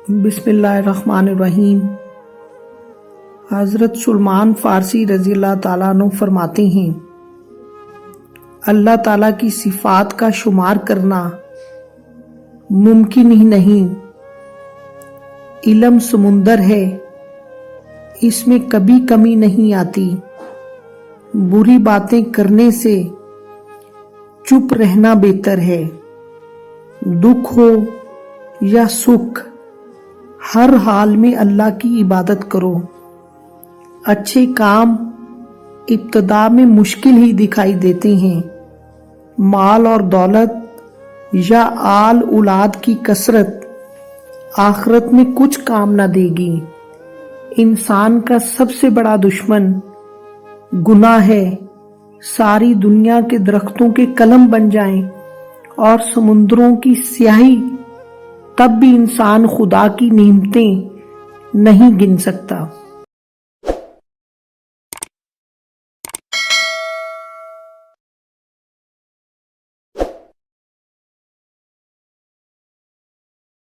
بسم اللہ الرحمن الرحیم۔ حضرت سلمان فارسی رضی اللہ تعالیٰ عنہ فرماتے ہیں، اللہ تعالیٰ کی صفات کا شمار کرنا ممکن ہی نہیں۔ علم سمندر ہے، اس میں کبھی کمی نہیں آتی۔ بری باتیں کرنے سے چپ رہنا بہتر ہے۔ دکھ ہو یا سکھ، ہر حال میں اللہ کی عبادت کرو۔ اچھے کام ابتدا میں مشکل ہی دکھائی دیتے ہیں۔ مال اور دولت یا آل اولاد کی کثرت آخرت میں کچھ کام نہ دے گی۔ انسان کا سب سے بڑا دشمن گناہ ہے۔ ساری دنیا کے درختوں کے قلم بن جائیں اور سمندروں کی سیاہی، تب بھی انسان خدا کی نعمتیں نہیں گن سکتا۔